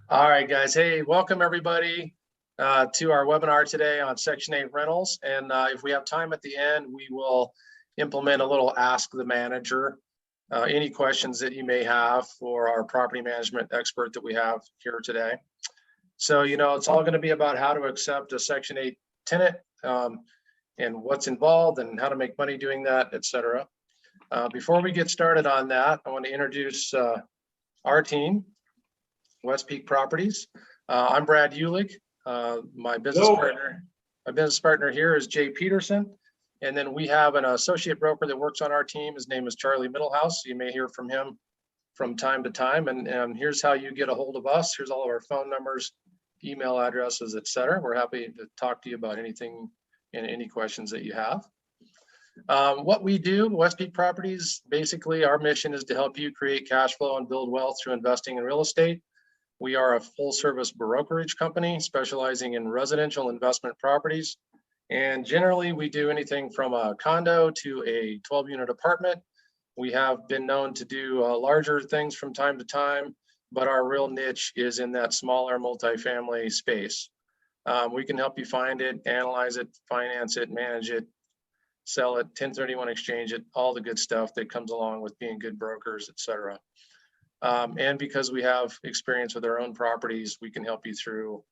All right, guys. Hey, welcome everybody to our webinar today on Section 8 rentals. And if we have time at the end, we will implement a little Ask the Manager. Any questions that you may have for our property management expert that we have here today. So, it's all going to be about how to accept a Section 8 tenant and what's involved and how to make money doing that, etc. Before we get started on that, I want to introduce our team. West Peak Properties. I'm Brad Ulick. My business partner here is Jay Peterson. And then we have an associate broker that works on our team. His name is Charlie Middlehouse. You may hear from him from time to time. And here's how you get a hold of us. Here's all of our phone numbers, email addresses, etc. We're happy to talk to you about anything and any questions that you have. What we do, West Peak Properties, basically our mission is to help you create cash flow and build wealth through investing in real estate. We are a full service brokerage company specializing in residential investment properties. And generally we do anything from a condo to a 12-unit apartment. We have been known to do larger things from time to time, but our real niche is in that smaller multifamily space. We can help you find it, analyze it, finance it, manage it, sell it, 1031 exchange it, all the good stuff that comes along with being good brokers, etc. And because we have experience with our own properties, we can help you through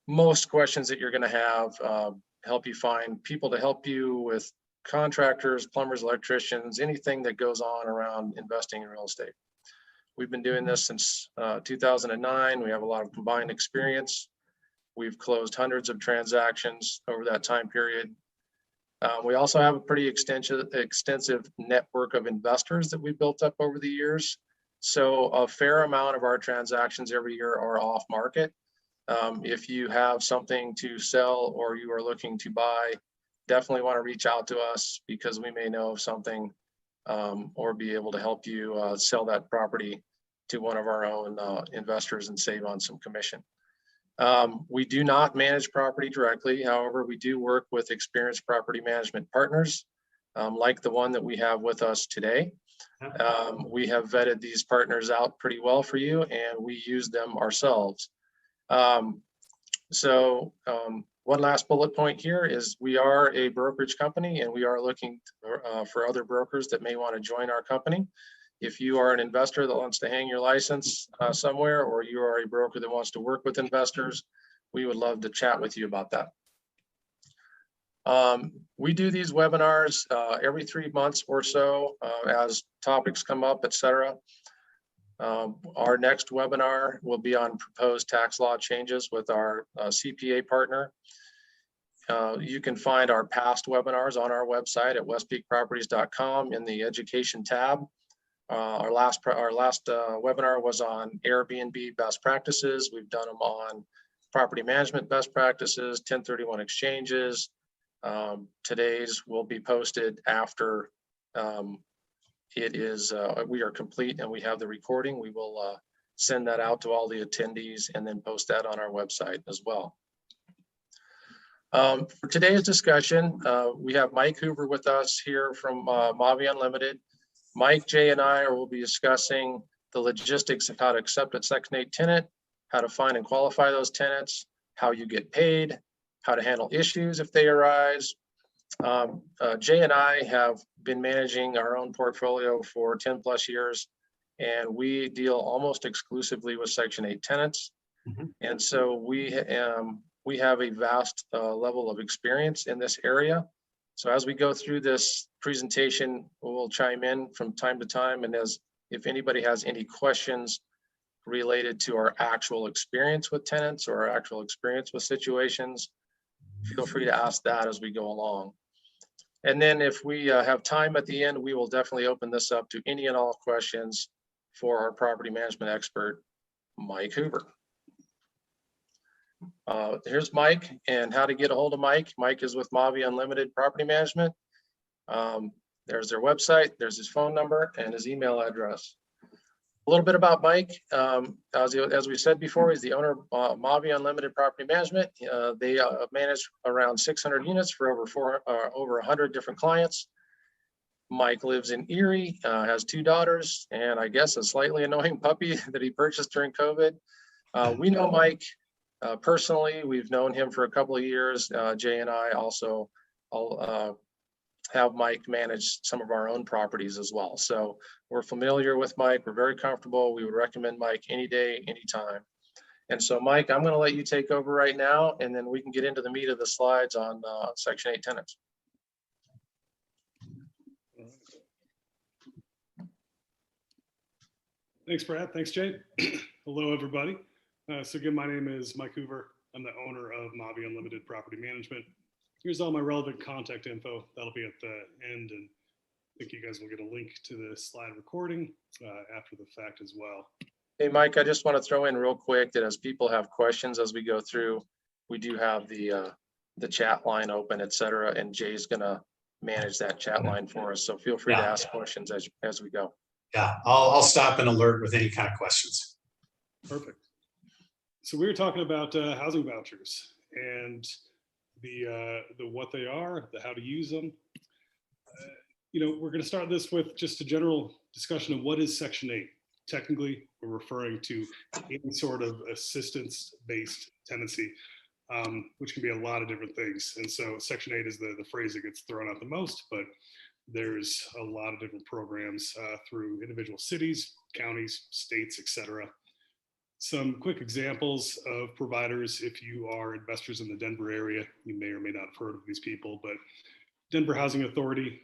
most questions that you're going to have, help you find people to help you with contractors, plumbers, electricians, anything that goes on around investing in real estate. We've been doing this since 2009. We have a lot of combined experience. We've closed hundreds of transactions over that time period. We also have a pretty extensive network of investors that we built up over the years. So a fair amount of our transactions every year are off market. If you have something to sell or you are looking to buy, definitely want to reach out to us because we may know of something or be able to help you sell that property to one of our own investors and save on some commission. We do not manage property directly. However, we do work with experienced property management partners like the one that we have with us today. We have vetted these partners out pretty well for you and we use them ourselves. One last bullet point here is we are a brokerage company and we are looking for other brokers that may want to join our company. If you are an investor that wants to hang your license somewhere, or you are a broker that wants to work with investors, we would love to chat with you about that. We do these webinars every 3 months or so as topics come up, etc. Our next webinar will be on proposed tax law changes with our CPA partner. You can find our past webinars on our website at westpeakproperties.com in the education tab. Our last webinar was on Airbnb best practices. We've done them on property management best practices, 1031 exchanges. Today's will be posted after we are complete and we have the recording. We will send that out to all the attendees and then post that on our website as well. For today's discussion, we have Mike Hoover with us here from Mavi Unlimited. Mike, Jay, and I will be discussing the logistics of how to accept a Section 8 tenant, how to find and qualify those tenants, how you get paid, how to handle issues if they arise. Jay and I have been managing our own portfolio for 10 plus years, and we deal almost exclusively with Section 8 tenants. And so we have a vast level of experience in this area. So as we go through this presentation, we'll chime in from time to time. And if anybody has any questions related to our actual experience with tenants or our actual experience with situations, feel free to ask that as we go along. And then if we have time at the end, we will definitely open this up to any and all questions for our property management expert, Mike Hoover. Here's Mike and how to get a hold of Mike. Mike is with Mavi Unlimited Property Management. There's their website, there's his phone number and his email address. A little bit about Mike. As we said before, he's the owner of Mavi Unlimited Property Management. They manage around 600 units for over 100 different clients. Mike lives in Erie, has 2 daughters, and I guess a slightly annoying puppy that he purchased during COVID. We know Mike personally. We've known him for a couple of years. Jay and I also have Mike manage some of our own properties as well. So we're familiar with Mike. We're very comfortable. We would recommend Mike any day, anytime. And so, Mike, I'm going to let you take over right now, and then we can get into the meat of the slides on Section 8 tenants. Thanks, Brad. Thanks, Jay. Hello, everybody. So again, my name is Mike Hoover. I'm the owner of Mavi Unlimited Property Management. Here's all my relevant contact info. That'll be at the end, and I think you guys will get a link to the slide recording after the fact as well. Hey, Mike, I just want to throw in real quick that as people have questions as we go through, we do have the chat line open, et cetera, and Jay's going to manage that chat line for us. So feel free to ask questions as we go. Yeah, I'll stop and alert with any kind of questions. Perfect. So we were talking about housing vouchers and the what they are, the how to use them. We're going to start this with just a general discussion of what is Section 8. Technically, we're referring to any sort of assistance-based tenancy, which can be a lot of different things. And so Section 8 is the phrase that gets thrown out the most, but there's a lot of different programs through individual cities, counties, states, etc. Some quick examples of providers. If you are investors in the Denver area, you may or may not have heard of these people, but Denver Housing Authority,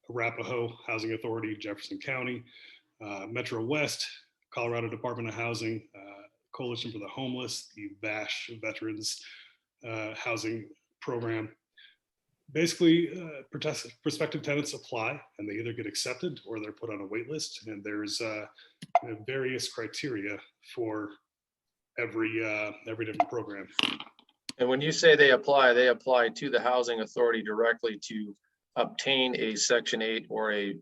Arapahoe Housing Authority, Jefferson County, Metro West, Colorado Department of Housing, Coalition for the Homeless, the VASH Veterans Housing Program. Basically, prospective tenants apply and they either get accepted or they're put on a wait list. And there's various criteria for every different program. And when you say they apply to the housing authority directly to obtain a Section 8 or a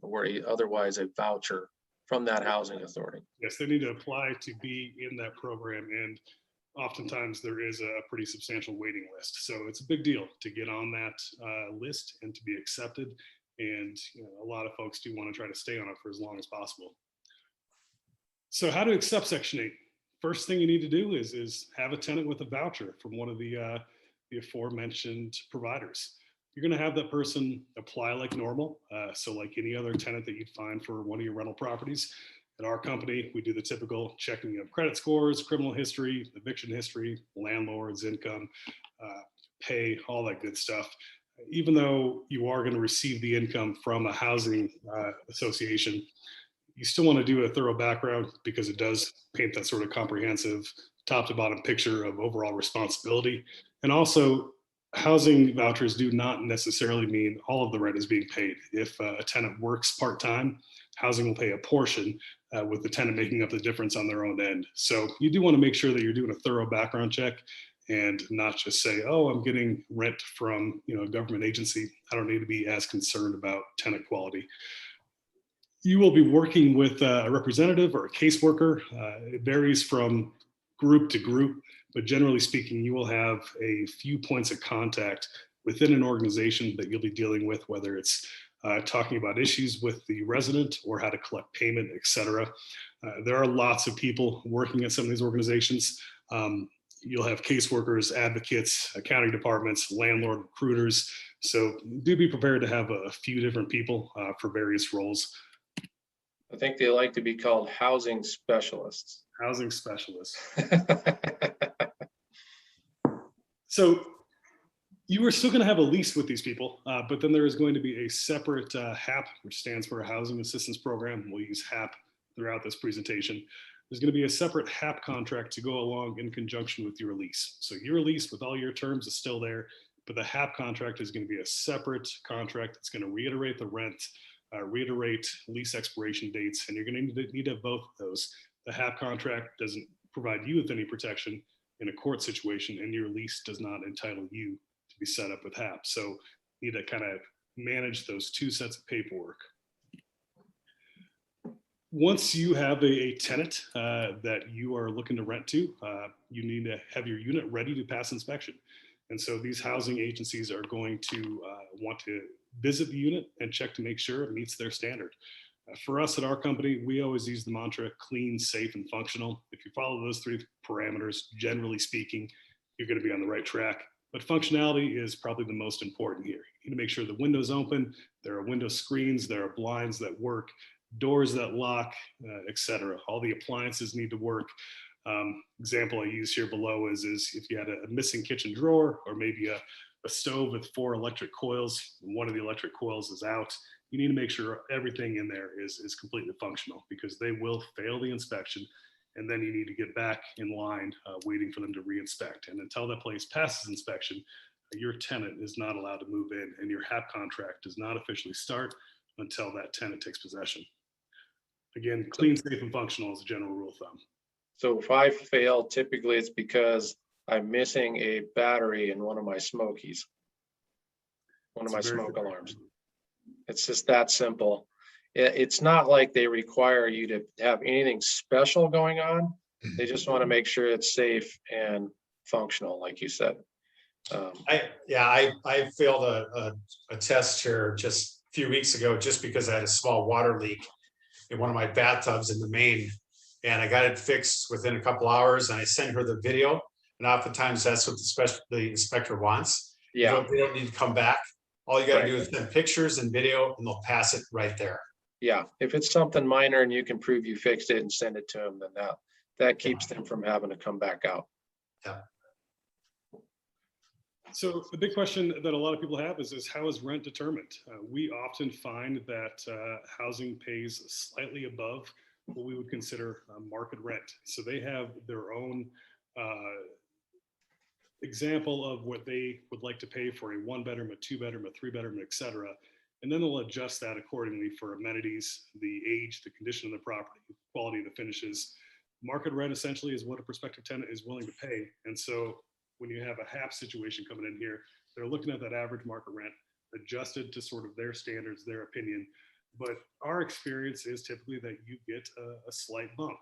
otherwise a voucher from that housing authority. Yes, they need to apply to be in that program, and oftentimes there is a pretty substantial waiting list. So it's a big deal to get on that list and to be accepted. And a lot of folks do want to try to stay on it for as long as possible. So how to accept Section 8? First thing you need to do is have a tenant with a voucher from one of the aforementioned providers. You're going to have that person apply like normal. So like any other tenant that you'd find for one of your rental properties. At our company, we do the typical checking of credit scores, criminal history, eviction history, landlord's income, pay, all that good stuff. Even though you are going to receive the income from a housing association, you still want to do a thorough background because it does paint that sort of comprehensive top to bottom picture of overall responsibility. And also, housing vouchers do not necessarily mean all of the rent is being paid. If a tenant works part-time, housing will pay a portion with the tenant making up the difference on their own end. So you do want to make sure that you're doing a thorough background check and not just say, oh, I'm getting rent from a government agency. I don't need to be as concerned about tenant quality. You will be working with a representative or a caseworker. It varies from group to group, but generally speaking, you will have a few points of contact within an organization that you'll be dealing with, whether it's talking about issues with the resident or how to collect payment, etc. There are lots of people working at some of these organizations. You'll have caseworkers, advocates, accounting departments, landlord recruiters. So do be prepared to have a few different people for various roles. I think they like to be called housing specialists. Housing specialists. So you are still going to have a lease with these people, but then there is going to be a separate HAP, which stands for a Housing Assistance Program. We'll use HAP throughout this presentation. There's going to be a separate HAP contract to go along in conjunction with your lease. So your lease with all your terms is still there, but the HAP contract is going to be a separate contract that's going to reiterate the rent, reiterate lease expiration dates, and you're going to need to have both of those. The HAP contract doesn't provide you with any protection in a court situation, and your lease does not entitle you to be set up with HAP. So you need to kind of manage those two sets of paperwork. Once you have a tenant that you are looking to rent to, you need to have your unit ready to pass inspection. And so these housing agencies are going to want to visit the unit and check to make sure it meets their standard. For us at our company, we always use the mantra clean, safe, and functional. If you follow those three parameters, generally speaking, you're going to be on the right track. But functionality is probably the most important here. You need to make sure the window's open, there are window screens, there are blinds that work, doors that lock, etc. All the appliances need to work. Example I use here below is if you had a missing kitchen drawer, or maybe a stove with 4 electric coils, one of the electric coils is out, you need to make sure everything in there is completely functional, because they will fail the inspection, and then you need to get back in line waiting for them to re-inspect. And until that place passes inspection, your tenant is not allowed to move in, and your HAP contract does not officially start until that tenant takes possession. Again, clean, safe, and functional is a general rule of thumb. So if I fail, typically it's because I'm missing a battery in one of my smokies, one of my smoke alarms. It's just that simple. It's not like they require you to have anything special going on. They just want to make sure it's safe and functional, like you said. I failed a test here just a few weeks ago, just because I had a small water leak in one of my bathtubs in the main, and I got it fixed within a couple hours, and I sent her the video, and oftentimes that's what the inspector wants. Yeah. They don't need to come back. All you got to do is send pictures and video, and they'll pass it right there. Yeah, if it's something minor and you can prove you fixed it and send it to them, then that keeps them from having to come back out. Yeah. So the big question that a lot of people have is how is rent determined? We often find that housing pays slightly above what we would consider market rent. So they have their own example of what they would like to pay for a 1-bedroom, a 2-bedroom, a 3-bedroom, etc. And then they'll adjust that accordingly for amenities, the age, the condition of the property, the quality of the finishes. Market rent essentially is what a prospective tenant is willing to pay. And so when you have a HAP situation coming in here, they're looking at that average market rent, adjusted to sort of their standards, their opinion. But our experience is typically that you get a slight bump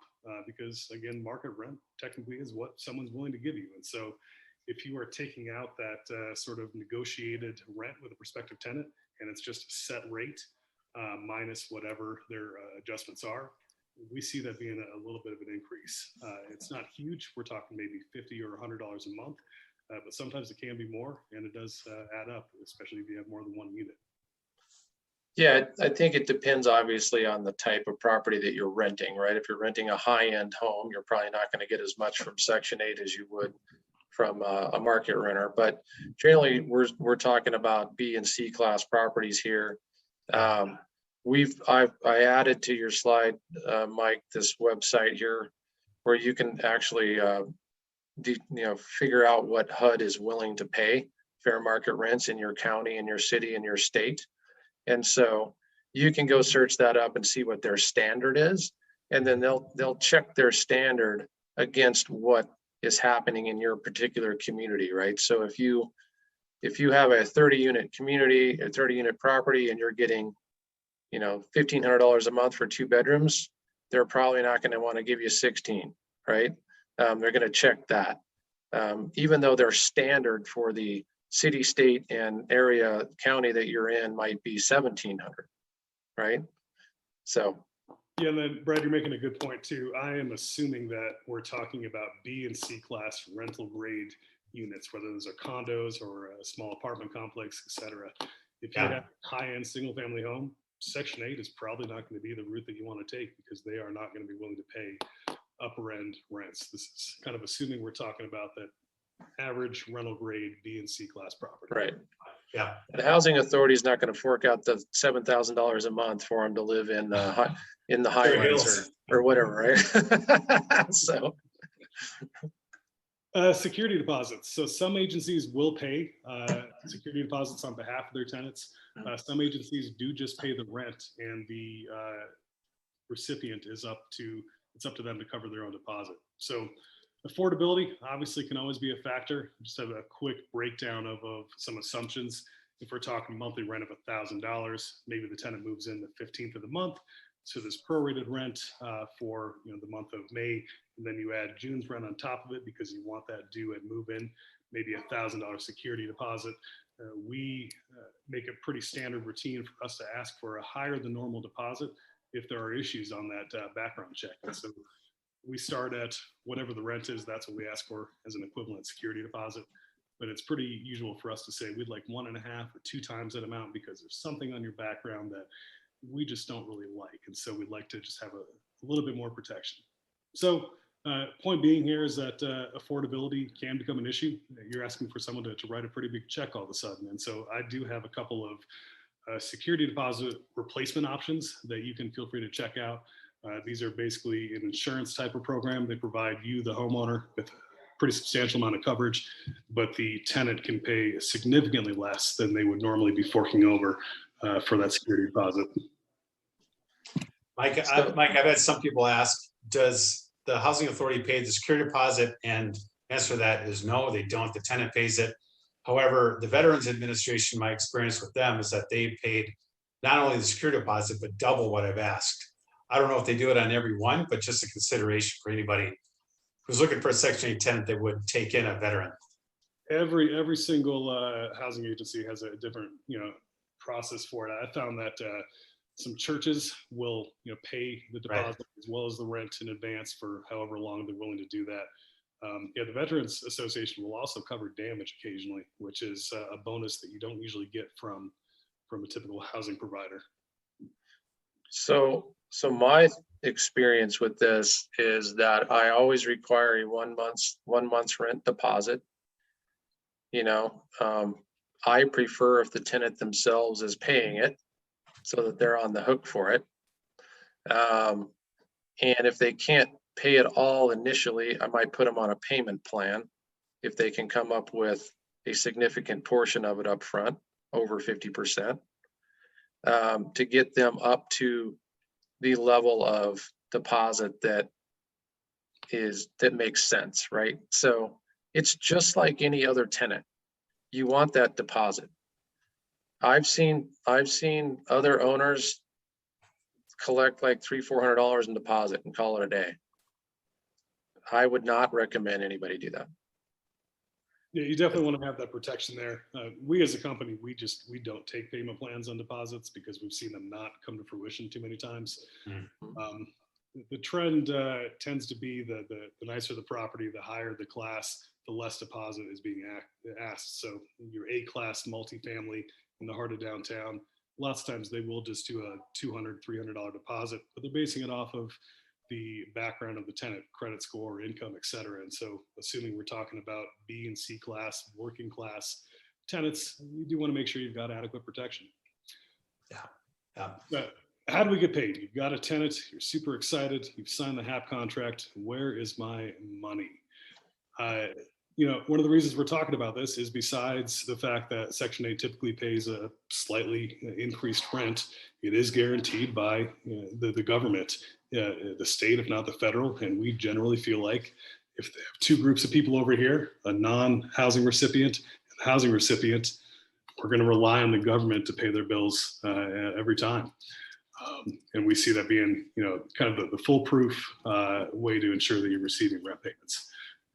because, again, market rent technically is what someone's willing to give you. And so if you are taking out that sort of negotiated rent with a prospective tenant, and it's just a set rate minus whatever their adjustments are, we see that being a little bit of an increase. It's not huge. We're talking maybe $50 or $100 a month, but sometimes it can be more, and it does add up, especially if you have more than one unit. Yeah, I think it depends obviously on the type of property that you're renting, right? If you're renting a high-end home, you're probably not going to get as much from Section 8 as you would from a market renter. But generally, we're talking about B and C class properties here. I added to your slide, Mike, this website here where you can actually figure out what HUD is willing to pay fair market rents in your county, in your city, in your state. And so you can go search that up and see what their standard is, and then they'll check their standard against what is happening in your particular community, right? So if you have a 30-unit community, a 30-unit property, and you're getting $1,500 a month for 2 bedrooms, they're probably not going to want to give you 16, right? They're going to check that, even though their standard for the city, state, and area county that you're in might be 1,700, right? So. Yeah, and then Brad, you're making a good point too. I am assuming that we're talking about B and C class rental grade units, whether those are condos or a small apartment complex, et cetera. If you have a high-end single-family home, Section 8 is probably not going to be the route that you want to take, because they are not going to be willing to pay upper-end rents. This is kind of assuming we're talking about that average rental grade B and C class property. Right. Yeah. The housing authority is not going to fork out the $7,000 a month for them to live in the Highlands or whatever, right? So. Security deposits. So some agencies will pay security deposits on behalf of their tenants. Some agencies do just pay the rent, and the recipient it's up to them to cover their own deposit. So affordability obviously can always be a factor. Just have a quick breakdown of some assumptions. If we're talking monthly rent of $1,000, maybe the tenant moves in the 15th of the month. So there's prorated rent for the month of May, and then you add June's rent on top of it because you want that due at move-in, maybe $1,000 security deposit. We make a pretty standard routine for us to ask for a higher than normal deposit if there are issues on that background check. And so we start at whatever the rent is, that's what we ask for as an equivalent security deposit. But it's pretty usual for us to say we'd like 1.5 or 2 times that amount because there's something on your background that we just don't really like. And so we'd like to just have a little bit more protection. So point being here is that affordability can become an issue. You're asking for someone to write a pretty big check all of a sudden. And so I do have a couple of security deposit replacement options that you can feel free to check out. These are basically an insurance type of program. They provide you, the homeowner, with a pretty substantial amount of coverage, but the tenant can pay significantly less than they would normally be forking over for that security deposit. Mike, I've had some people ask, does the housing authority pay the security deposit? And answer to that is no, they don't. The tenant pays it. However, the Veterans Administration, my experience with them is that they paid not only the security deposit, but double what I've asked. I don't know if they do it on every one, but just a consideration for anybody who's looking for a Section 8 tenant that would take in a veteran. Every single housing agency has a different, process for it. I found that some churches will, pay the deposit as well as the rent in advance for however long they're willing to do that. The Veterans Association will also cover damage occasionally, which is a bonus that you don't usually get from a typical housing provider. So my experience with this is that I always require a 1 month's rent deposit. I prefer if the tenant themselves is paying it so that they're on the hook for it. And if they can't pay it all initially, I might put them on a payment plan if they can come up with a significant portion of it up front, over 50%, to get them up to the level of deposit that makes sense, right? So it's just like any other tenant. You want that deposit. I've seen other owners collect like $300-400 in deposit and call it a day. I would not recommend anybody do that. Yeah, you definitely want to have that protection there. We as a company, we don't take payment plans on deposits because we've seen them not come to fruition too many times. The trend tends to be the nicer the property, the higher the class, the less deposit is being asked. So your A-class multifamily in the heart of downtown, lots of times they will just do a $200-300 deposit, but they're basing it off of the background of the tenant, credit score, income, et cetera. And so assuming we're talking about B and C class, working class tenants, you do want to make sure you've got adequate protection. Yeah. But how do we get paid? You've got a tenant, you're super excited, you've signed the HAP contract. Where is my money? One of the reasons we're talking about this is besides the fact that Section 8 typically pays a slightly increased rent, it is guaranteed by the government, the state, if not the federal. And we generally feel like if they have 2 groups of people over here, a non-housing recipient and a housing recipient, we're going to rely on the government to pay their bills every time. And we see that being, kind of the foolproof way to ensure that you're receiving rent payments.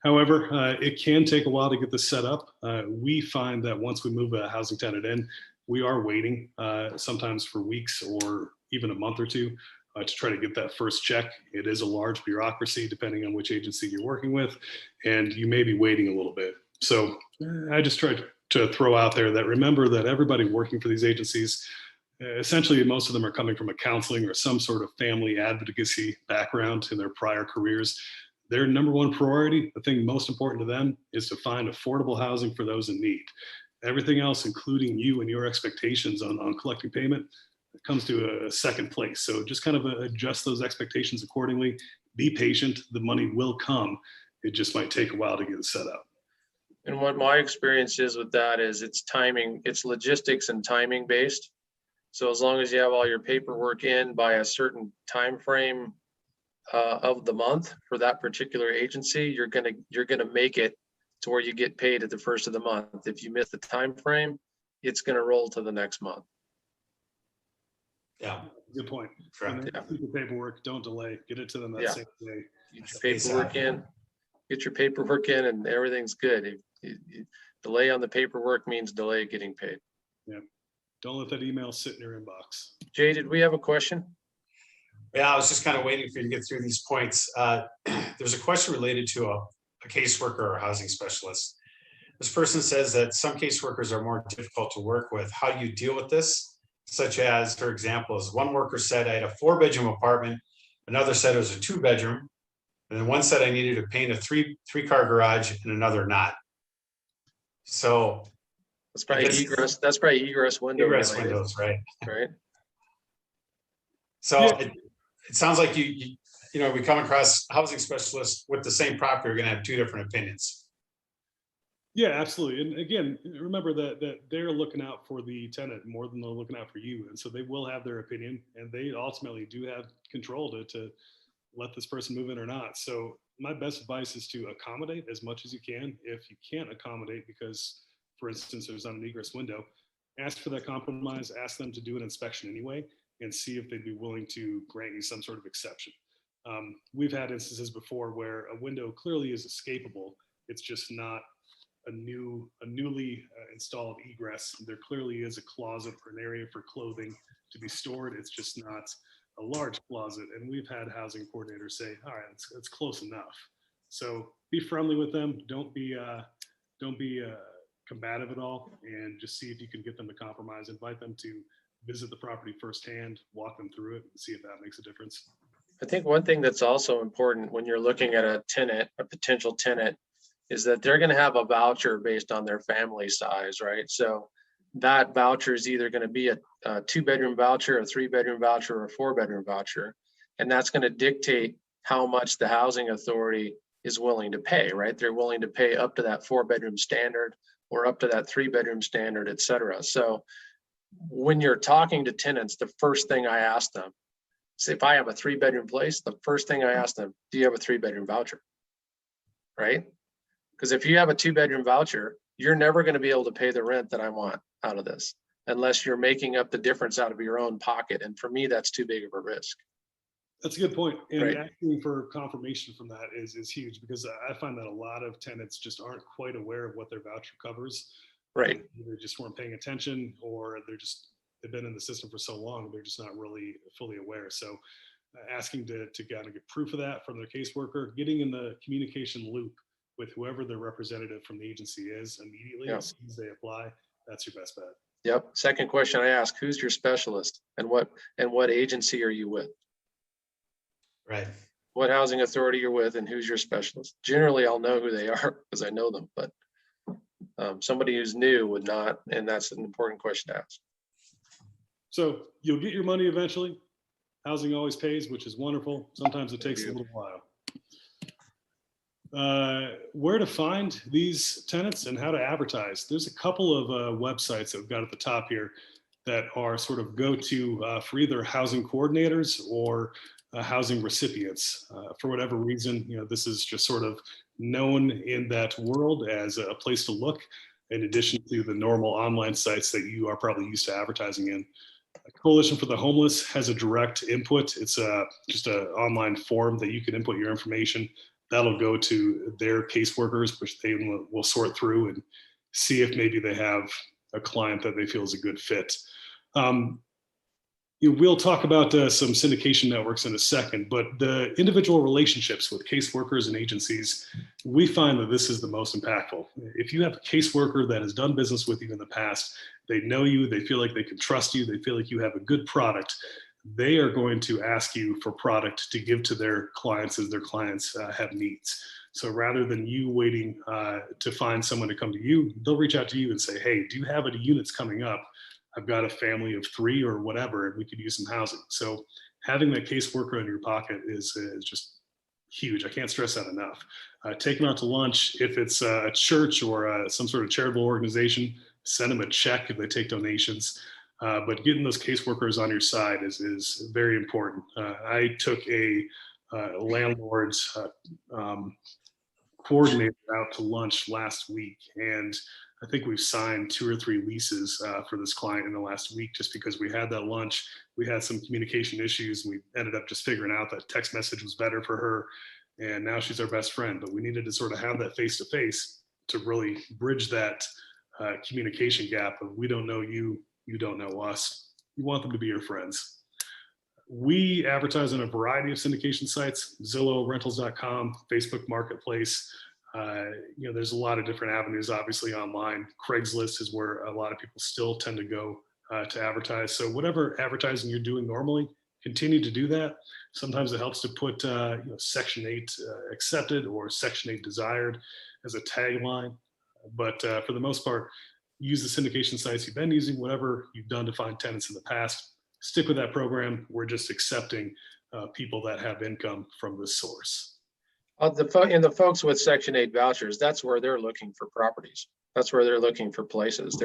However, it can take a while to get this set up. We find that once we move a housing tenant in, we are waiting sometimes for weeks or even a month or 2 to try to get that first check. It is a large bureaucracy depending on which agency you're working with, and you may be waiting a little bit. So I just tried to throw out there that remember that everybody working for these agencies, essentially most of them are coming from a counseling or some sort of family advocacy background in their prior careers. Their number one priority, the thing most important to them, is to find affordable housing for those in need. Everything else, including you and your expectations on collecting payment, comes to a second place. So just kind of adjust those expectations accordingly. Be patient. The money will come. It just might take a while to get it set up. And what my experience is with that is it's timing, it's logistics and timing based. So as long as you have all your paperwork in by a certain time frame of the month for that particular agency, you're gonna make it to where you get paid at the first of the month. If you miss the time frame, it's gonna roll to the next month. Yeah. Good point. Correct. Yeah. Keep the paperwork, don't delay, get it to them that same day. Get your paperwork in and everything's good. Delay on the paperwork means delay getting paid. Yeah. Don't let that email sit in your inbox. Jay, did we have a question? Yeah, I was just kind of waiting for you to get through these points. There's a question related to a caseworker or a housing specialist. This person says that some caseworkers are more difficult to work with. How do you deal with this? Such as, for example, as one worker said, I had a 4-bedroom apartment, another said it was a 2-bedroom, and then one said I needed to paint a three-car garage and another not. So That's probably egress. That's probably egress window. egress related, windows, right? right? So Yeah. it sounds like you know, we come across housing specialists with the same property, we're gonna have 2 different opinions. Yeah, absolutely. And again, remember that they're looking out for the tenant more than they're looking out for you. And so they will have their opinion, and they ultimately do have control to let this person move in or not. So my best advice is to accommodate as much as you can. If you can't accommodate because, for instance, there's not an egress window, ask for that compromise, ask them to do an inspection anyway, and see if they'd be willing to grant you some sort of exception. We've had instances before where a window clearly is escapable. It's just not a newly installed egress. There clearly is a closet or an area for clothing to be stored. It's just not a large closet. And we've had housing coordinators say, all right, it's close enough. So be friendly with them. Don't be combative at all, and just see if you can get them to compromise. Invite them to visit the property firsthand, walk them through it, and see if that makes a difference. I think one thing that's also important when you're looking at a tenant, a potential tenant, is that they're going to have a voucher based on their family size, right? So that voucher is either going to be a 2-bedroom voucher, a 3-bedroom voucher, or a 4-bedroom voucher. And that's going to dictate how much the housing authority is willing to pay, right? They're willing to pay up to that 4-bedroom standard or up to that 3-bedroom standard, et cetera. So when you're talking to tenants, the first thing I ask them, say if I have a 3-bedroom place, the first thing I ask them, do you have a 3-bedroom voucher? Right? Because if you have a 2-bedroom voucher, you're never going to be able to pay the rent that I want out of this unless you're making up the difference out of your own pocket. And for me, that's too big of a risk. That's a good point. And Right. asking for confirmation from that is huge, because I find that a lot of tenants just aren't quite aware of what their voucher covers. Right. They just weren't paying attention, or they've been in the system for so long, they're just not really fully aware. So asking to kind of get proof of that from their caseworker, getting in the communication loop with whoever their representative from the agency is immediately as soon as they apply, that's your best bet. Yep. Second question I ask, who's your specialist and what agency are you with? Right. What housing authority you're with and who's your specialist? Generally, I'll know who they are because I know them, but somebody who's new would not, and that's an important question to ask. So you'll get your money eventually. Housing always pays, which is wonderful. Sometimes it takes a little while. Where to find these tenants and how to advertise. There's a couple of websites that we've got at the top here that are sort of go-to for either housing coordinators or housing recipients. For whatever reason, this is just sort of known in that world as a place to look, in addition to the normal online sites that you are probably used to advertising in. Coalition for the Homeless has a direct input. It's just an online form that you can input your information. That'll go to their caseworkers, which they will sort through and see if maybe they have a client that they feel is a good fit. We'll talk about some syndication networks in a second, but the individual relationships with caseworkers and agencies, we find that this is the most impactful. If you have a caseworker that has done business with you in the past, they know you, they feel like they can trust you, they feel like you have a good product, they are going to ask you for product to give to their clients as their clients have needs. So rather than you waiting to find someone to come to you, they'll reach out to you and say, hey, do you have any units coming up? I've got a family of 3 or whatever, and we could use some housing. So having that caseworker in your pocket is just huge. I can't stress that enough. Take them out to lunch. If it's a church or some sort of charitable organization, send them a check if they take donations. But getting those caseworkers on your side is very important. I took a landlord's coordinator out to lunch last week, and I think we've signed 2 or 3 leases for this client in the last week, just because we had that lunch. We had some communication issues, and we ended up just figuring out that text message was better for her, and now she's our best friend. But we needed to sort of have that face-to-face to really bridge that communication gap of we don't know you, you don't know us. You want them to be your friends. We advertise on a variety of syndication sites: Zillow, rentals.com, Facebook Marketplace. There's a lot of different avenues, obviously online. Craigslist is where a lot of people still tend to go to advertise. So whatever advertising you're doing normally, continue to do that. Sometimes it helps to put Section 8 accepted or Section 8 desired as a tagline. But for the most part, use the syndication sites you've been using, whatever you've done to find tenants in the past. Stick with that program. We're just accepting people that have income from this source. And the folks with Section 8 vouchers, that's where they're looking for properties. That's where they're looking for places.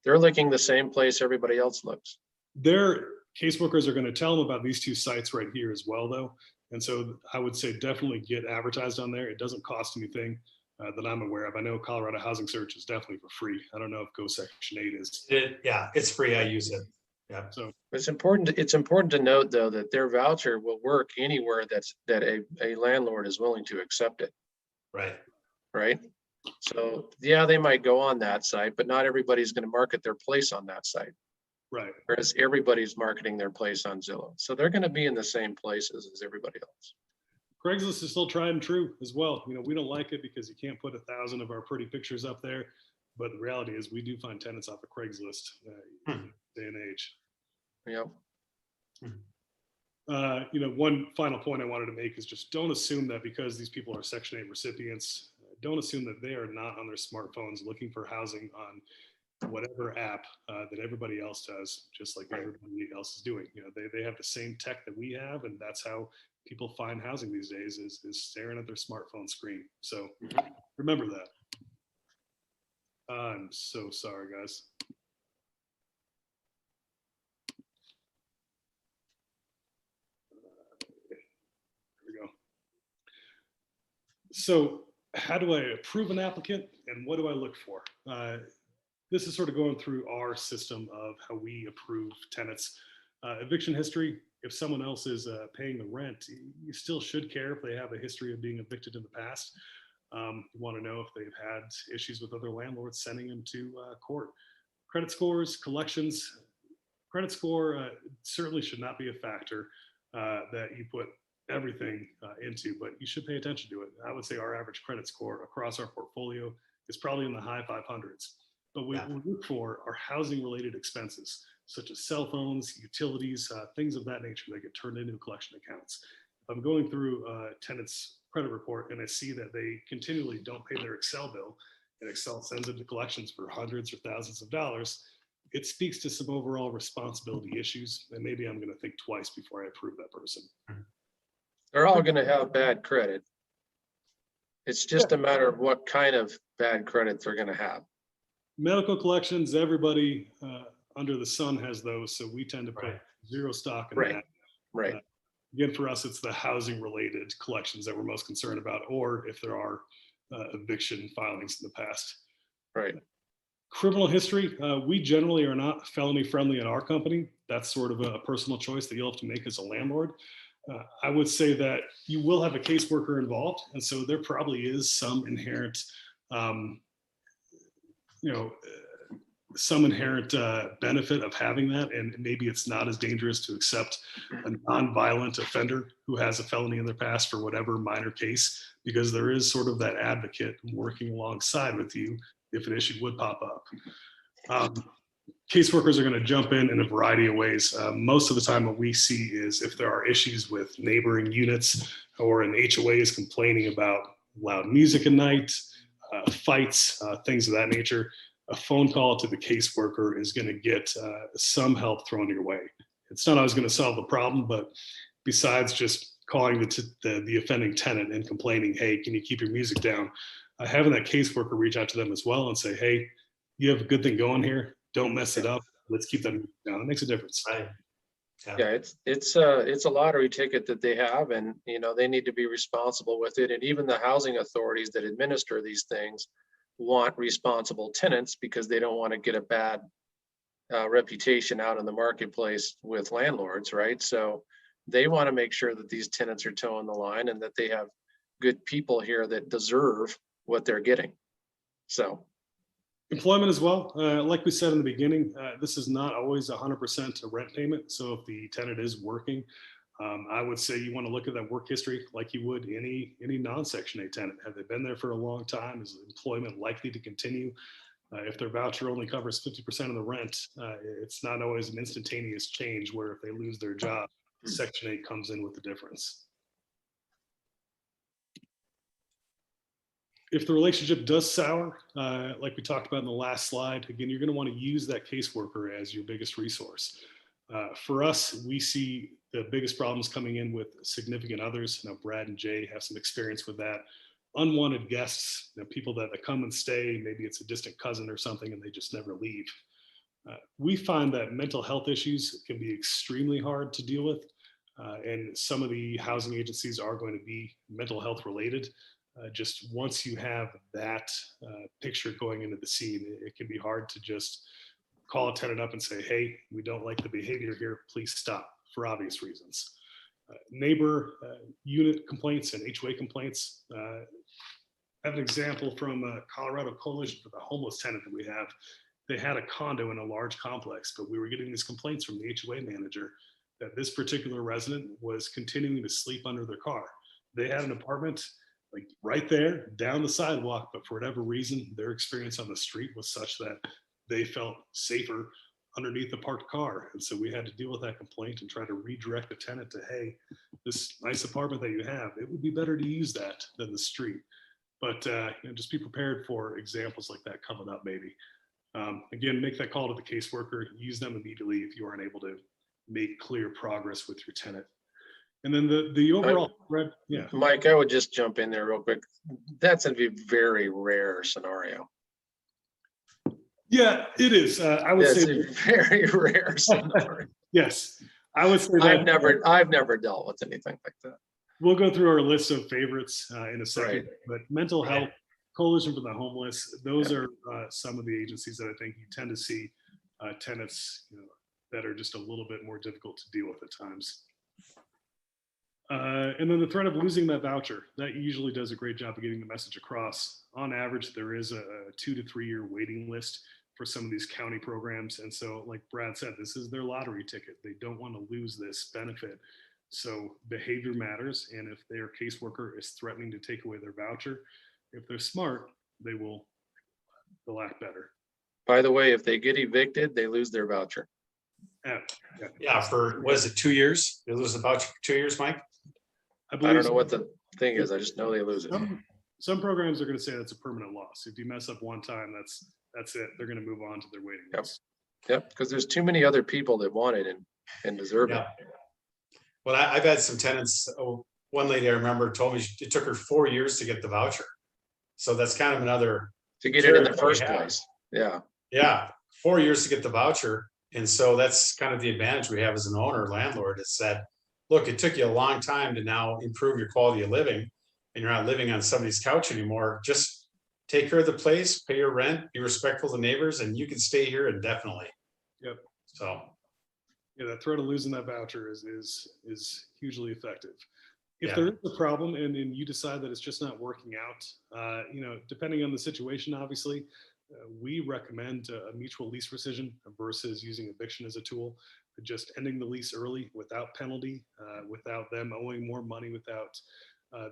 They're looking the same place everybody else looks. Their caseworkers are going to tell them about these two sites right here as well, though. And so I would say definitely get advertised on there. It doesn't cost anything that I'm aware of. I know Colorado Housing Search is definitely for free. I don't know if Go Section 8 is. Yeah, it's free. I use it. Yeah. So It's important to note, though, that their voucher will work anywhere that a landlord is willing to accept it. Right. So yeah, they might go on that site, but not everybody's going to market their place on that site. right. Whereas everybody's marketing their place on Zillow. So they're going to be in the same places as everybody else. Craigslist is still tried and true as well. We don't like it because you can't put 1,000 of our pretty pictures up there. But the reality is we do find tenants off of Craigslist day and age. Yep. One final point I wanted to make is just don't assume that because these people are Section 8 recipients, don't assume that they are not on their smartphones looking for housing on whatever app that everybody else does, just like everybody else is doing. They have the same tech that we have, and that's how people find housing these days is staring at their smartphone screen. So remember that. I'm so sorry, guys. Here we go. So how do I approve an applicant and what do I look for? This is sort of going through our system of how we approve tenants. Eviction history, if someone else is paying the rent, you still should care if they have a history of being evicted in the past. You want to know if they've had issues with other landlords sending them to court. Credit scores, collections. Credit score certainly should not be a factor that you put everything into, but you should pay attention to it. I would say our average credit score across our portfolio is probably in the high 500s. But what we look for are housing related expenses, such as cell phones, utilities, things of that nature that get turned into collection accounts. If I'm going through a tenant's credit report and I see that they continually don't pay their Excel bill and Excel sends them to collections for hundreds or thousands of dollars, it speaks to some overall responsibility issues. And maybe I'm going to think twice before I approve that person. They're all going to have bad credit. It's just a matter of what kind of bad credit they're going to have. Medical collections, everybody under the sun has those. So we tend to put zero stock in that. Right. Again, for us, it's the housing related collections that we're most concerned about, or if there are eviction filings in the past. Right. Criminal history, we generally are not felony friendly in our company. That's sort of a personal choice that you'll have to make as a landlord. I would say that you will have a caseworker involved. And so there probably is some inherent, benefit of having that. And maybe it's not as dangerous to accept a non-violent offender who has a felony in their past for whatever minor case, because there is sort of that advocate working alongside with you if an issue would pop up. Caseworkers are going to jump in a variety of ways. Most of the time what we see is if there are issues with neighboring units or an HOA is complaining about loud music at night, fights, things of that nature, a phone call to the caseworker is going to get some help thrown your way. It's not always going to solve the problem, but besides just calling the offending tenant and complaining, hey, can you keep your music down? Having that caseworker reach out to them as well and say, hey, you have a good thing going here. Don't mess it up. Let's keep that music down. It makes a difference. Right. Yeah, it's a lottery ticket that they have, and they need to be responsible with it. And even the housing authorities that administer these things want responsible tenants because they don't want to get a bad reputation out in the marketplace with landlords, right? So they want to make sure that these tenants are towing the line and that they have good people here that deserve what they're getting. So Employment as well. Like we said in the beginning, this is not always 100% a rent payment. So if the tenant is working, I would say you want to look at that work history like you would any non-Section 8 tenant. Have they been there for a long time? Is employment likely to continue? If their voucher only covers 50% of the rent, it's not always an instantaneous change where if they lose their job, Section 8 comes in with the difference. If the relationship does sour, like we talked about in the last slide, again, you're going to want to use that caseworker as your biggest resource. For us, we see the biggest problems coming in with significant others. Now, Brad and Jay have some experience with that. Unwanted guests, people that come and stay, maybe it's a distant cousin or something, and they just never leave. We find that mental health issues can be extremely hard to deal with. And some of the housing agencies are going to be mental health related. Just once you have that picture going into the scene, it can be hard to just call a tenant up and say, hey, we don't like the behavior here, please stop, for obvious reasons. Neighbor unit complaints and HOA complaints. I have an example from Colorado Coalition for the homeless tenant that we have. They had a condo in a large complex, but we were getting these complaints from the HOA manager that this particular resident was continuing to sleep under their car. They had an apartment like right there down the sidewalk, but for whatever reason, their experience on the street was such that they felt safer underneath the parked car. And so we had to deal with that complaint and try to redirect the tenant to, hey, this nice apartment that you have, it would be better to use that than the street. But just be prepared for examples like that coming up maybe. Again, make that call to the caseworker, use them immediately if you aren't able to make clear progress with your tenant. And then the overall thread, yeah. Mike, I would just jump in there real quick. That's a very rare scenario. Yeah, it is. I would say a very rare scenario. Yes, I would say that I've never dealt with anything like that. We'll go through our list of favorites in a second, Right. but mental health, Coalition for the Homeless, those are some of the agencies that I think you tend to see tenants that are just a little bit more difficult to deal with at times. And then the threat of losing that voucher, that usually does a great job of getting the message across. On average, there is a 2 to 3 year waiting list for some of these county programs. And so like Brad said, this is their lottery ticket. They don't want to lose this benefit. So behavior matters. And if their caseworker is threatening to take away their voucher, if they're smart, they'll act better. By the way, if they get evicted, they lose their voucher. Yeah, for, what is it, 2 years? They lose the voucher for 2 years, Mike? I don't know what the thing is. I just know they lose it. Some programs are going to say that's a permanent loss. If you mess up one time, that's it. They're going to move on to their waiting list. Yep, because there's too many other people that want it and deserve it. Well, I've had some tenants. One lady I remember told me it took her 4 years to get the voucher. So that's kind of another to get it in the first place. Yeah, 4 years to get the voucher. And so that's kind of the advantage we have as an owner, landlord, is that, look, it took you a long time to now improve your quality of living, and you're not living on somebody's couch anymore. Just take care of the place, pay your rent, be respectful to neighbors, and you can stay here indefinitely. Yep. So yeah, that threat of losing that voucher is hugely effective. If there is a problem and you decide that it's just not working out, depending on the situation, obviously, we recommend a mutual lease rescission versus using eviction as a tool. Just ending the lease early without penalty, without them owing more money, without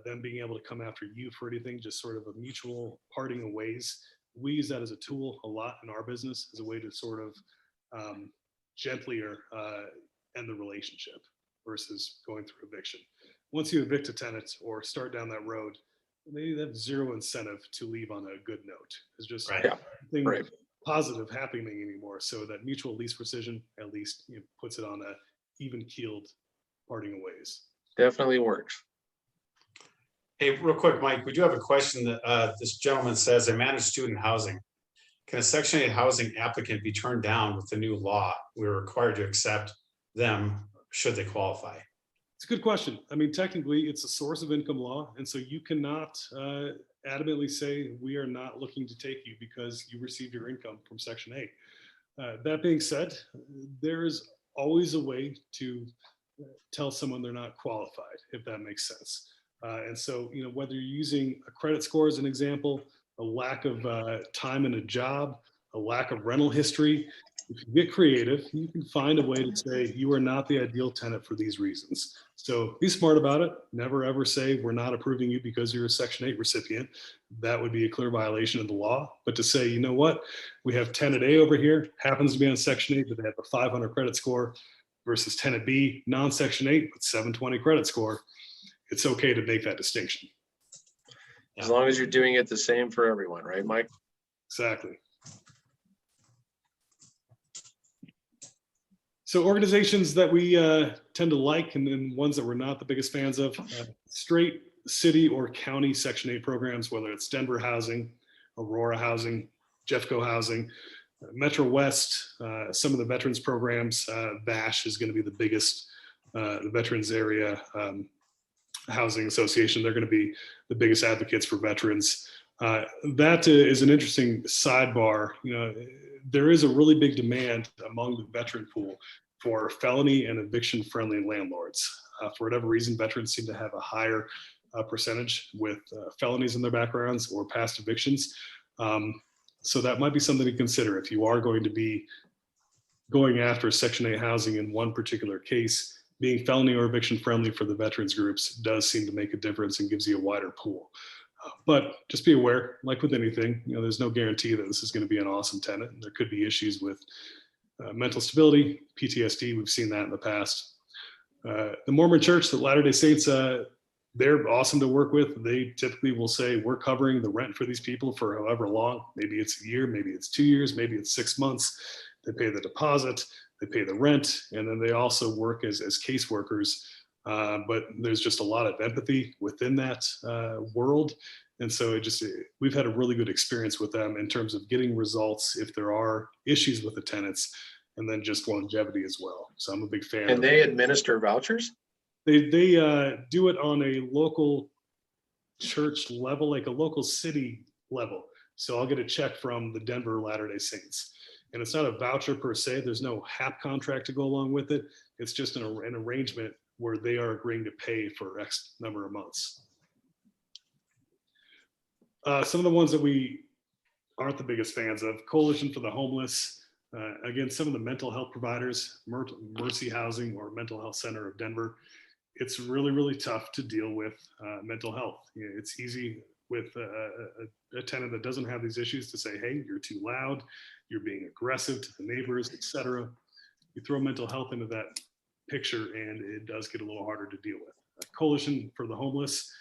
them being able to come after you for anything, just sort of a mutual parting of ways. We use that as a tool a lot in our business as a way to sort of gentlier end the relationship versus going through eviction. Once you evict a tenant or start down that road, they have zero incentive to leave on a good note. It's just nothing positive happening anymore. So that mutual lease rescission at least puts it on a even-keeled parting of ways. Definitely works. hey, real quick, Mike, we do have a question that this gentleman says, I manage student housing. Can a Section 8 housing applicant be turned down with the new law? We're required to accept them should they qualify. It's a good question. I mean, technically, it's a source of income law. And so you cannot adamantly say, we are not looking to take you because you received your income from Section 8. That being said, there is always a way to tell someone they're not qualified, if that makes sense. And so, whether you're using a credit score as an example, a lack of time in a job, a lack of rental history. If you get creative, you can find a way to say you are not the ideal tenant for these reasons. So be smart about it. Never ever say we're not approving you because you're a Section 8 recipient. That would be a clear violation of the law. But to say, you know what, we have tenant A over here, happens to be on Section 8, but they have a 500 credit score versus tenant B, non-Section 8, with 720 credit score. It's okay to make that distinction. As long as you're doing it the same for everyone, right, Mike? Exactly. So organizations that we tend to like, and then ones that we're not the biggest fans of, straight city or county Section 8 programs, whether it's Denver Housing, Aurora Housing, Jeffco Housing, Metro West, some of the veterans programs. VASH is going to be the biggest, the Veterans Area Housing Association. They're going to be the biggest advocates for veterans. That is an interesting sidebar. There is a really big demand among the veteran pool for felony and eviction friendly landlords. For whatever reason, veterans seem to have a higher percentage with felonies in their backgrounds or past evictions. So that might be something to consider if you are going to be going after Section 8 housing in one particular case. Being felony or eviction friendly for the veterans groups does seem to make a difference and gives you a wider pool. But just be aware, like with anything, there's no guarantee that this is going to be an awesome tenant. There could be issues with mental stability, PTSD. We've seen that in the past. The Mormon Church, the Latter-day Saints, they're awesome to work with. They typically will say, we're covering the rent for these people for however long. Maybe it's a year, maybe it's 2 years, maybe it's 6 months. They pay the deposit, they pay the rent, and then they also work as caseworkers. But there's just a lot of empathy within that world. And so we've had a really good experience with them in terms of getting results if there are issues with the tenants, and then just longevity as well. So I'm a big fan. And they administer vouchers? They do it on a local church level, like a local city level. So I'll get a check from the Denver Latter-day Saints. And it's not a voucher per se. There's no HAP contract to go along with it. It's just an arrangement where they are agreeing to pay for X number of months. Some of the ones that we aren't the biggest fans of: Coalition for the Homeless. Again, some of the mental health providers, Mercy Housing or Mental Health Center of Denver. It's really, really tough to deal with mental health. It's easy with a tenant that doesn't have these issues to say, hey, you're too loud, you're being aggressive to the neighbors, etc. You throw mental health into that picture and it does get a little harder to deal with. Coalition for the Homeless,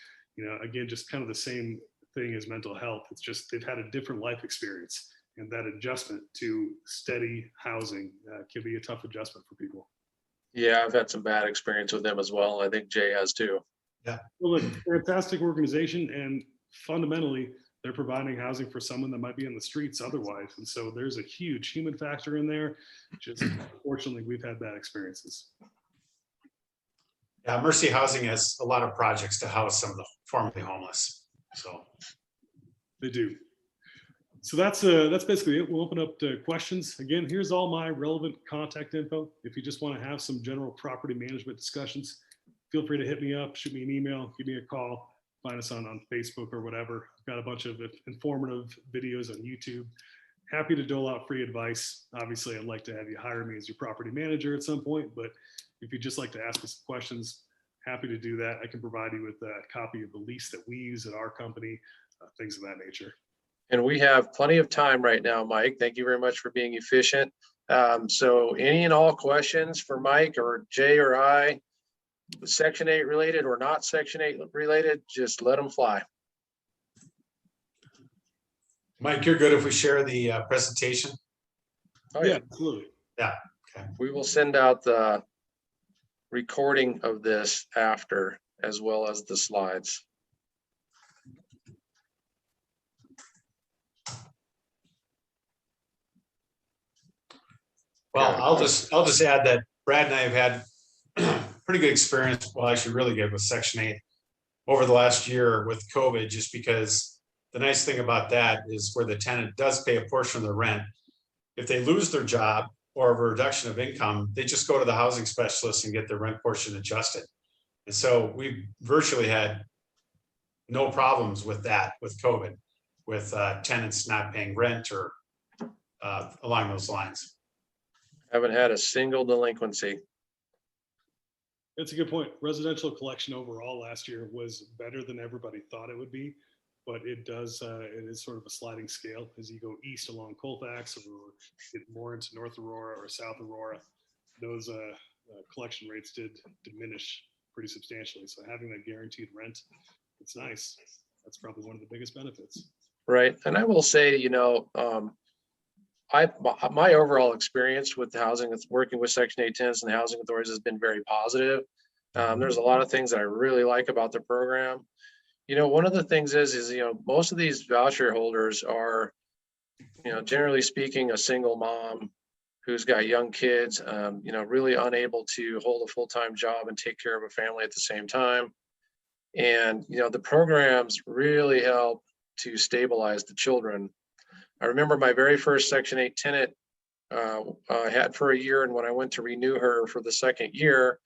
again, just kind of the same thing as mental health. It's just they've had a different life experience, and that adjustment to steady housing can be a tough adjustment for people. Yeah, I've had some bad experience with them as well. I think Jay has too. Yeah. Well, look, fantastic organization, and fundamentally, they're providing housing for someone that might be on the streets otherwise. And so there's a huge human factor in there. Just unfortunately, we've had bad experiences. Yeah, Mercy Housing has a lot of projects to house some of the formerly homeless. So they do. So that's basically it. We'll open up to questions. Again, here's all my relevant contact info. If you just want to have some general property management discussions, feel free to hit me up, shoot me an email, give me a call, find us on Facebook or whatever. I've got a bunch of informative videos on YouTube. Happy to dole out free advice. Obviously, I'd like to have you hire me as your property manager at some point, but if you'd just like to ask us questions, happy to do that. I can provide you with a copy of the lease that we use at our company, things of that nature. And we have plenty of time right now, Mike. Thank you very much for being efficient. So any and all questions for Mike or Jay or I, Section 8 related or not Section 8 related, just let them fly. Mike, you're good if we share the presentation? Oh, yeah, absolutely. Yeah. Okay. We will send out the recording of this after, as well as the slides. Well, I'll just add that Brad and I have had pretty good experience, well, actually really good with Section 8 over the last year with COVID, just because the nice thing about that is where the tenant does pay a portion of the rent. If they lose their job or a reduction of income, they just go to the housing specialist and get their rent portion adjusted. And so we've virtually had no problems with that with COVID. with tenants not paying rent or along those lines. Haven't had a single delinquency. That's a good point. Residential collection overall last year was better than everybody thought it would be, but it is sort of a sliding scale as you go east along Colfax or get more into North Aurora or South Aurora. Those collection rates did diminish pretty substantially. So having that guaranteed rent, it's nice. That's probably one of the biggest benefits. Right. And I will say, my overall experience with housing, with working with Section 8 tenants and the housing authorities has been very positive. There's a lot of things that I really like about the program. One of the things is, most of these voucher holders are, generally speaking, a single mom who's got young kids, really unable to hold a full-time job and take care of a family at the same time. And, the programs really help to stabilize the children. I remember my very first Section 8 tenant I had for a year, and when I went to renew her for the second year,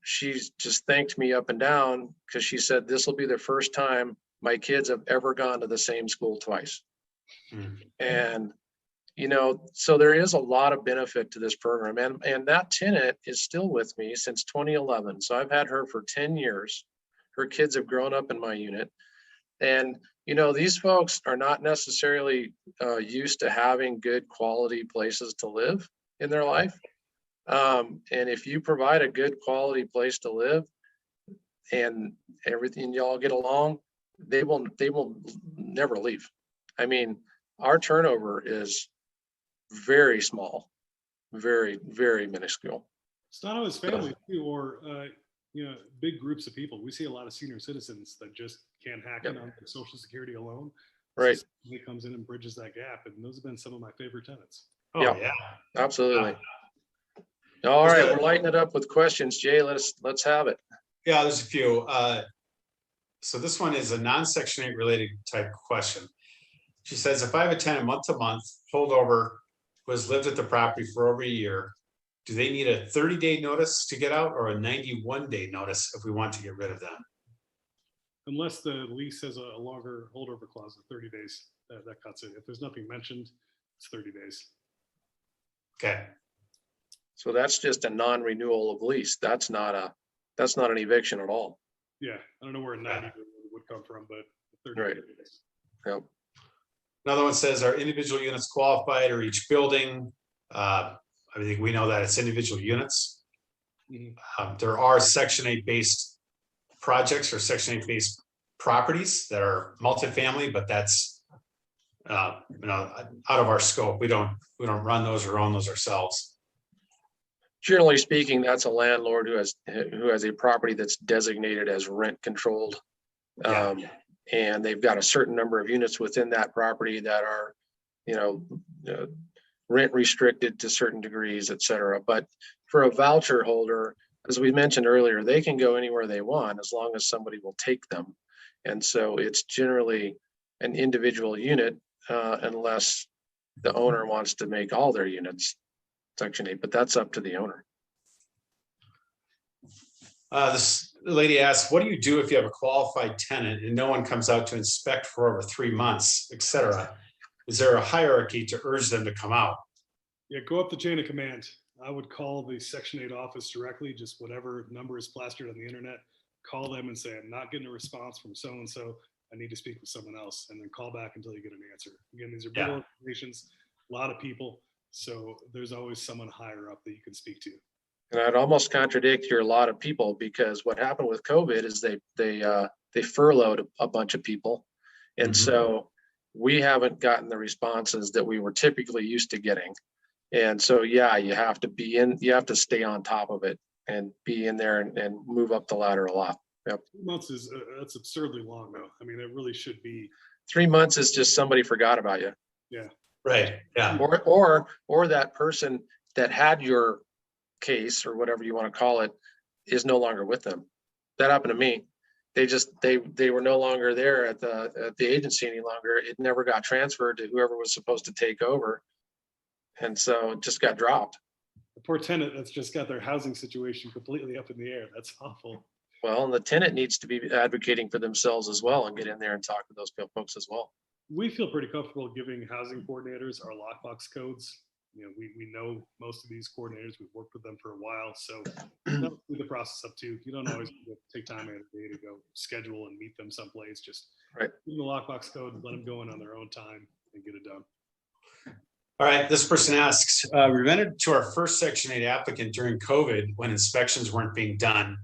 she just thanked me up and down because she said, this will be the first time my kids have ever gone to the same school twice. And, so there is a lot of benefit to this program. And that tenant is still with me since 2011. So I've had her for 10 years. Her kids have grown up in my unit. And, these folks are not necessarily used to having good quality places to live in their life. And if you provide a good quality place to live and everything, y'all get along, they will never leave. I mean, our turnover is very small, very, very minuscule. It's not always family too, or big groups of people. We see a lot of senior citizens that just can't hack in on Social Security alone. Right. So he comes in and bridges that gap, and those have been some of my favorite tenants. Oh, yeah. Absolutely. All right, we're lighting it up with questions. Jay, let's have it. Yeah, there's a few. So this one is a non-Section 8 related type question. She says, if I have a tenant month to month holdover who has lived at the property for over a year, do they need a 30-day notice to get out or a 91-day notice if we want to get rid of them? Unless the lease has a longer holdover clause of 30 days, that cuts it. If there's nothing mentioned, it's 30 days. Okay. So that's just a non-renewal of lease. That's not an eviction at all. Yeah, I don't know where a 90 would come from, but 30 Right. days. Yep. Another one says, are individual units qualified or each building? I think we know that it's individual units. There are Section 8 based projects or Section 8 based properties that are multifamily, but that's out of our scope. We don't run those or own those ourselves. Generally speaking, that's a landlord who has a property that's designated as rent controlled. And they've got a certain number of units within that property that are, rent restricted to certain degrees, et cetera. But for a voucher holder, as we mentioned earlier, they can go anywhere they want as long as somebody will take them. And so it's generally an individual unit unless the owner wants to make all their units Section 8, but that's up to the owner. This lady asks, what do you do if you have a qualified tenant and no one comes out to inspect for over 3 months, et cetera? Is there a hierarchy to urge them to come out? Yeah, go up the chain of command. I would call the Section 8 office directly, just whatever number is plastered on the internet, call them and say, I'm not getting a response from so-and-so. I need to speak with someone else, and then call back until you get an answer. Again, these are big organizations, a lot of people. So there's always someone higher up that you can speak to. And I'd almost contradict your lot of people, because what happened with COVID is they furloughed a bunch of people. And so we haven't gotten the responses that we were typically used to getting. And so, you have to stay on top of it and be in there and move up the ladder a lot. Yep. 3 months that's absurdly long though. I mean, it really should be. 3 months is just somebody forgot about you. Yeah. Right. Yeah. Or that person that had your case or whatever you want to call it is no longer with them. That happened to me. They were no longer there at the agency any longer. It never got transferred to whoever was supposed to take over. And so it just got dropped. The poor tenant that's just got their housing situation completely up in the air. That's awful. Well, and the tenant needs to be advocating for themselves as well and get in there and talk to those folks as well. We feel pretty comfortable giving housing coordinators our lockbox codes. We know most of these coordinators. We've worked with them for a while, so they'll do the process up too. You don't always take time out of the day to go schedule and meet them someplace. Just Right. give them the lockbox code, let them go in on their own time and get it done. All right, this person asks, we rented to our first Section 8 applicant during COVID when inspections weren't being done.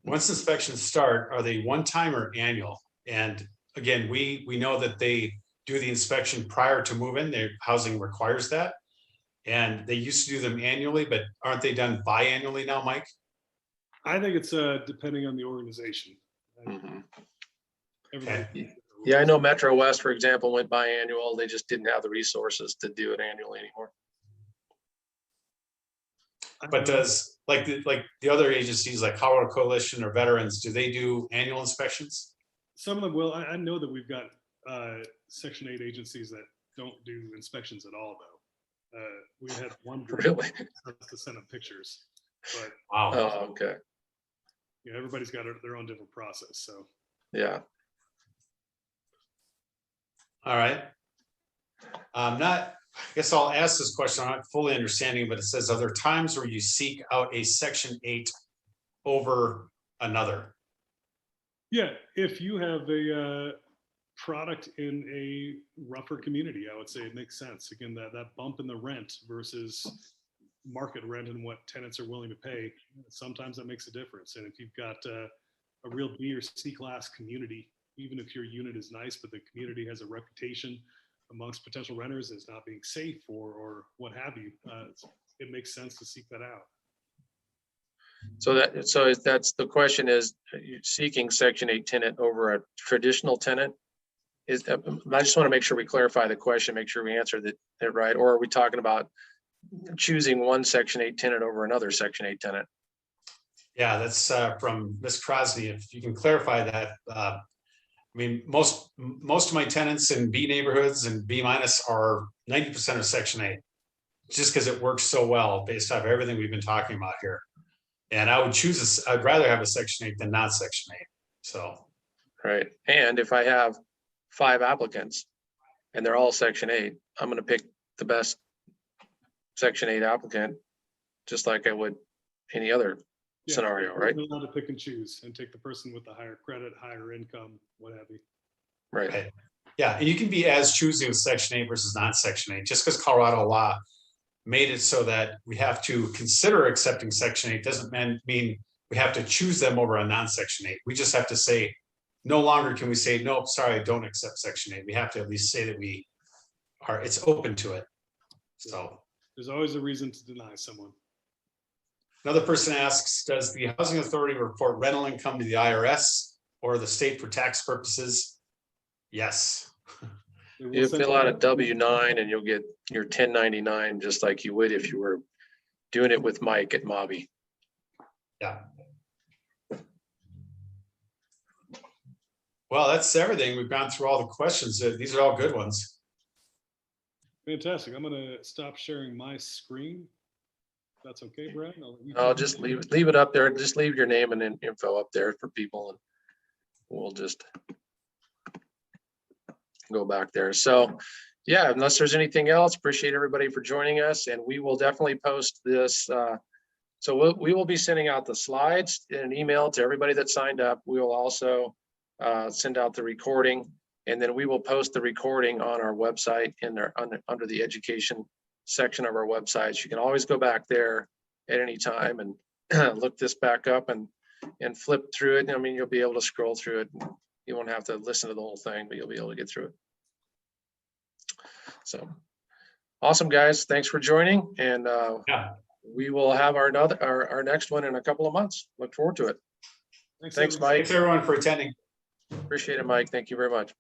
Once inspections start, are they one time or annual? And again, we know that they do the inspection prior to move-in. Their housing requires that. And they used to do them annually, but aren't they done biannually now, Mike? I think it's depending on the organization. Mhm. Everybody- Yeah, I know Metro West, for example, went biannual. They just didn't have the resources to do it annually anymore. But does like the other agencies like Colorado Coalition or Veterans, do they do annual inspections? Some of them will. I know that we've got Section 8 agencies that don't do inspections at all, though. We had one group Really? to send them pictures, but Wow. Oh, okay. everybody's got their own different process. So Yeah. All right. I guess I'll ask this question. I'm not fully understanding, but it says, are there times where you seek out a Section 8 over another? yeah, if you have a product in a rougher community, I would say it makes sense. Again, that bump in the rent versus market rent and what tenants are willing to pay, sometimes that makes a difference. And if you've got a real B or C class community, even if your unit is nice, but the community has a reputation amongst potential renters as not being safe or what have you, it makes sense to seek that out. So that's the question is, are you seeking Section 8 tenant over a traditional tenant? I just want to make sure we clarify the question, make sure we answer it right. Or are we talking about choosing one Section 8 tenant over another Section 8 tenant? Yeah, that's from Ms. Crosby. If you can clarify that. I mean, most of my tenants in B neighborhoods and B minus are 90% of Section 8, just because it works so well based off everything we've been talking about here. And I would choose I'd rather have a Section 8 than not Section 8. So, Right. And if I have 5 applicants and they're all Section 8, I'm going to pick the best Section 8 applicant, just like I would any other scenario, right? You're allowed to pick and choose and take the person with the higher credit, higher income, what have you. Right. yeah, and you can be as choosy with Section 8 versus not Section 8. Just because Colorado law made it so that we have to consider accepting Section 8 doesn't mean we have to choose them over a non-Section 8. We just have to say, no longer can we say, nope, sorry, I don't accept Section 8. We have to at least say that it's open to it. So There's always a reason to deny someone. another person asks, does the housing authority report rental income to the IRS or the state for tax purposes? Yes. You fill out a W-9 and you'll get your 1099 just like you would if you were doing it with Mike at Mobby. Yeah. Well, that's everything. We've gone through all the questions. These are all good ones. Fantastic. I'm going to stop sharing my screen. If that's okay, Brad. I'll just leave it up there. Just leave your name and info up there for people and we'll just go back there. So yeah, unless there's anything else, appreciate everybody for joining us and we will definitely post this. So we will be sending out the slides in an email to everybody that signed up. We will also send out the recording and then we will post the recording on our website under the education section of our websites. You can always go back there at any time and look this back up and flip through it. I mean, you'll be able to scroll through it. You won't have to listen to the whole thing, but you'll be able to get through it. So awesome, guys. Thanks for joining. And we will have our next one in a couple of months. Look forward to it. Thanks, Mike. Thanks everyone for attending. Appreciate it, Mike. Thank you very much.